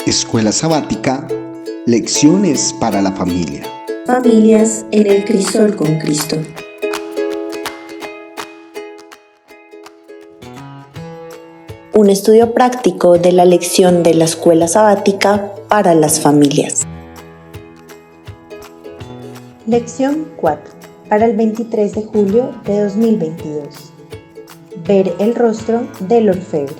Escuela Sabática, lecciones para la familia. Familias en el crisol con Cristo. Un estudio práctico de la lección de la Escuela Sabática para las familias. Lección 4. Para el 23 de julio de 2022. Ver el rostro del orfebre.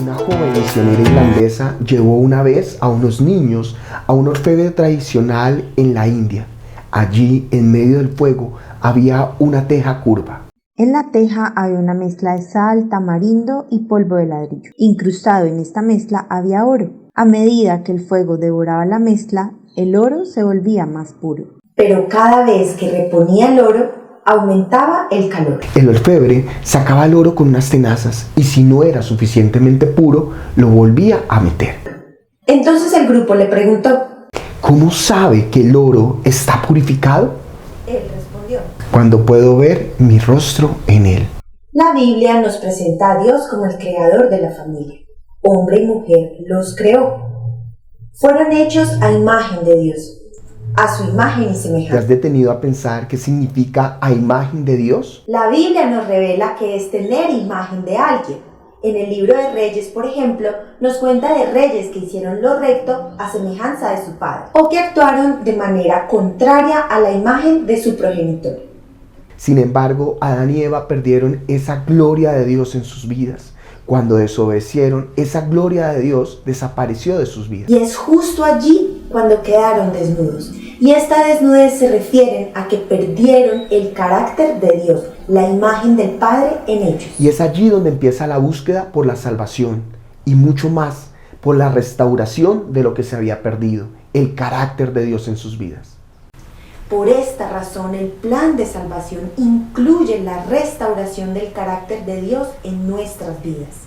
Una joven misionera irlandesa llevó una vez a unos niños a un orfebre tradicional en la India. Allí, en medio del fuego, había una teja curva. En la teja había una mezcla de sal, tamarindo y polvo de ladrillo. Incrustado en esta mezcla había oro. A medida que el fuego devoraba la mezcla, el oro se volvía más puro. Pero cada vez que reponía el oro, aumentaba el calor. El orfebre sacaba el oro con unas tenazas y si no era suficientemente puro, lo volvía a meter. Entonces el grupo le preguntó: ¿cómo sabe que el oro está purificado? Él respondió: cuando puedo ver mi rostro en él. La Biblia nos presenta a Dios como el creador de la familia. Hombre y mujer los creó. Fueron hechos a imagen de Dios, a su imagen y ¿Te semejanza. has detenido a pensar qué significa a imagen de Dios? La Biblia nos revela que es tener imagen de alguien. En el libro de Reyes, por ejemplo, nos cuenta de reyes que hicieron lo recto a semejanza de su padre, o que actuaron de manera contraria a la imagen de su progenitor. Sin embargo, Adán y Eva perdieron esa gloria de Dios en sus vidas. Cuando desobedecieron, esa gloria de Dios desapareció de sus vidas. Y es justo allí cuando quedaron desnudos. Y esta desnudez se refiere a que perdieron el carácter de Dios, la imagen del Padre en ellos. Y es allí donde empieza la búsqueda por la salvación y mucho más por la restauración de lo que se había perdido, el carácter de Dios en sus vidas. Por esta razón, el plan de salvación incluye la restauración del carácter de Dios en nuestras vidas.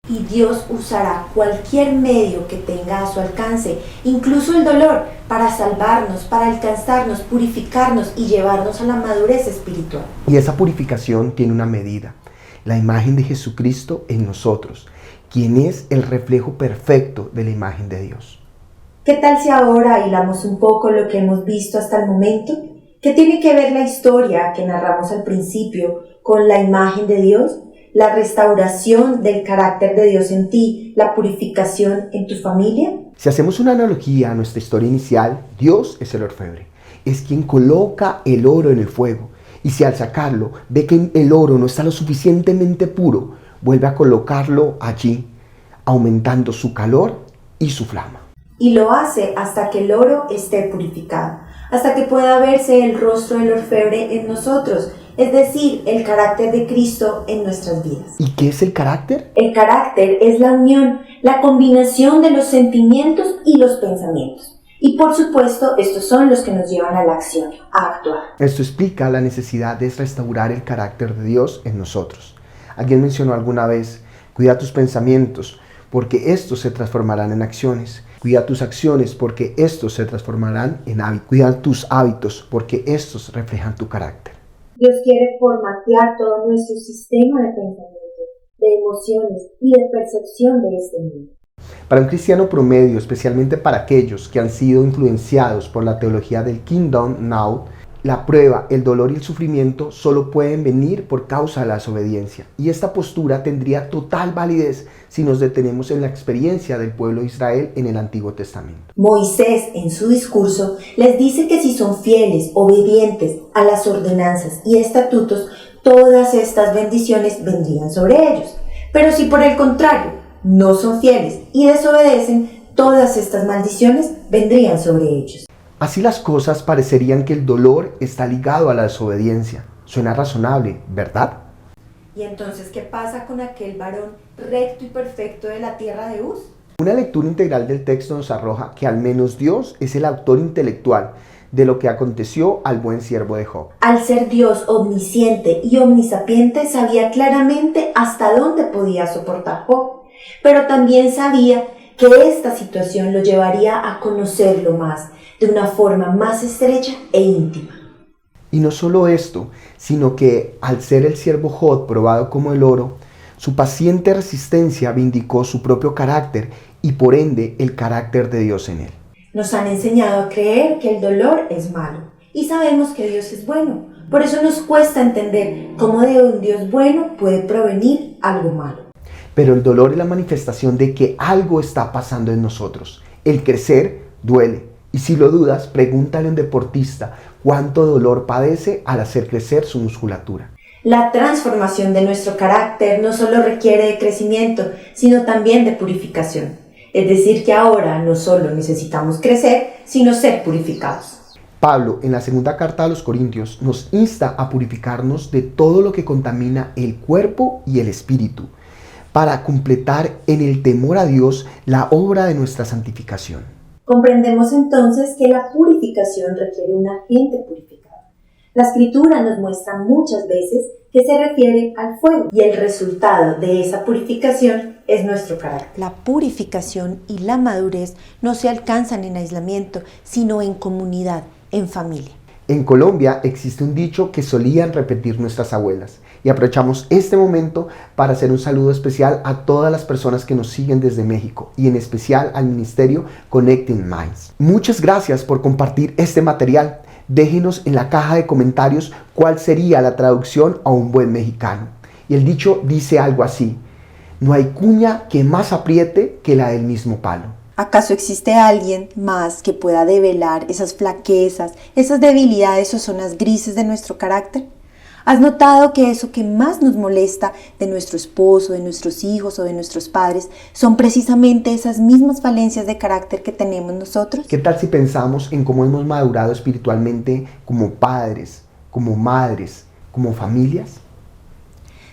Y Dios usará cualquier medio que tenga a su alcance, incluso el dolor, para salvarnos, para alcanzarnos, purificarnos y llevarnos a la madurez espiritual. Y esa purificación tiene una medida, la imagen de Jesucristo en nosotros, quien es el reflejo perfecto de la imagen de Dios. ¿Qué tal si ahora hilamos un poco lo que hemos visto hasta el momento? ¿Qué tiene que ver la historia que narramos al principio con la imagen de Dios? La restauración del carácter de Dios en ti, la purificación en tu familia. Si hacemos una analogía a nuestra historia inicial, Dios es el orfebre, es quien coloca el oro en el fuego y si al sacarlo ve que el oro no está lo suficientemente puro, vuelve a colocarlo allí, aumentando su calor y su flama. Y lo hace hasta que el oro esté purificado, hasta que pueda verse el rostro del orfebre en nosotros, es decir, el carácter de Cristo en nuestras vidas. ¿Y qué es el carácter? El carácter es la unión, la combinación de los sentimientos y los pensamientos. Y por supuesto, estos son los que nos llevan a la acción, a actuar. Esto explica la necesidad de restaurar el carácter de Dios en nosotros. Alguien mencionó alguna vez: cuida tus pensamientos, porque estos se transformarán en acciones. Cuida tus acciones, porque estos se transformarán en hábitos. Cuida tus hábitos, porque estos reflejan tu carácter. Dios quiere formatear todo nuestro sistema de pensamiento, de emociones y de percepción de este mundo. Para un cristiano promedio, especialmente para aquellos que han sido influenciados por la teología del Kingdom Now, la prueba, el dolor y el sufrimiento solo pueden venir por causa de la desobediencia. Y esta postura tendría total validez si nos detenemos en la experiencia del pueblo de Israel en el Antiguo Testamento. Moisés, en su discurso, les dice que si son fieles, obedientes a las ordenanzas y estatutos, todas estas bendiciones vendrían sobre ellos. Pero si por el contrario no son fieles y desobedecen, todas estas maldiciones vendrían sobre ellos. Así las cosas, parecerían que el dolor está ligado a la desobediencia. Suena razonable, ¿verdad? ¿Y entonces qué pasa con aquel varón recto y perfecto de la tierra de Uz? Una lectura integral del texto nos arroja que al menos Dios es el autor intelectual de lo que aconteció al buen siervo de Job. Al ser Dios omnisciente y omnisapiente, sabía claramente hasta dónde podía soportar Job, pero también sabía que esta situación lo llevaría a conocerlo más, de una forma más estrecha e íntima. Y no solo esto, sino que al ser el siervo Job probado como el oro, su paciente resistencia vindicó su propio carácter y por ende el carácter de Dios en él. Nos han enseñado a creer que el dolor es malo y sabemos que Dios es bueno. Por eso nos cuesta entender cómo de un Dios bueno puede provenir algo malo. Pero el dolor es la manifestación de que algo está pasando en nosotros. El crecer duele. Y si lo dudas, pregúntale a un deportista cuánto dolor padece al hacer crecer su musculatura. La transformación de nuestro carácter no solo requiere de crecimiento, sino también de purificación. Es decir, que ahora no solo necesitamos crecer, sino ser purificados. Pablo, en la segunda carta a los Corintios, nos insta a purificarnos de todo lo que contamina el cuerpo y el espíritu, para completar en el temor a Dios la obra de nuestra santificación. Comprendemos entonces que la purificación requiere un agente purificado. La Escritura nos muestra muchas veces que se refiere al fuego y el resultado de esa purificación es nuestro carácter. La purificación y la madurez no se alcanzan en aislamiento, sino en comunidad, en familia. En Colombia existe un dicho que solían repetir nuestras abuelas y aprovechamos este momento para hacer un saludo especial a todas las personas que nos siguen desde México y en especial al ministerio Connecting Minds. Muchas gracias por compartir este material. Déjenos en la caja de comentarios cuál sería la traducción a un buen mexicano. Y el dicho dice algo así: no hay cuña que más apriete que la del mismo palo. ¿Acaso existe alguien más que pueda develar esas flaquezas, esas debilidades o zonas grises de nuestro carácter? ¿Has notado que eso que más nos molesta de nuestro esposo, de nuestros hijos o de nuestros padres son precisamente esas mismas falencias de carácter que tenemos nosotros? ¿Qué tal si pensamos en cómo hemos madurado espiritualmente como padres, como madres, como familias?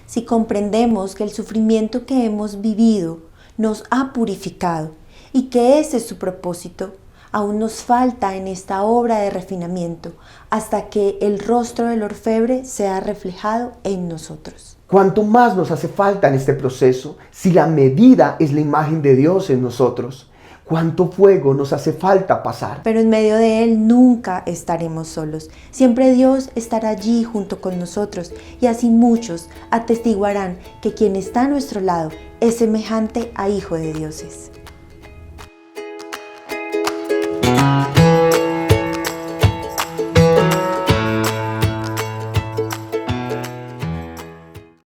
Si comprendemos que el sufrimiento que hemos vivido nos ha purificado y que ese es su propósito, aún nos falta en esta obra de refinamiento hasta que el rostro del orfebre sea reflejado en nosotros. ¿Cuánto más nos hace falta en este proceso si la medida es la imagen de Dios en nosotros? ¿Cuánto fuego nos hace falta pasar? Pero en medio de él nunca estaremos solos. Siempre Dios estará allí junto con nosotros y así muchos atestiguarán que quien está a nuestro lado es semejante a Hijo de Dioses.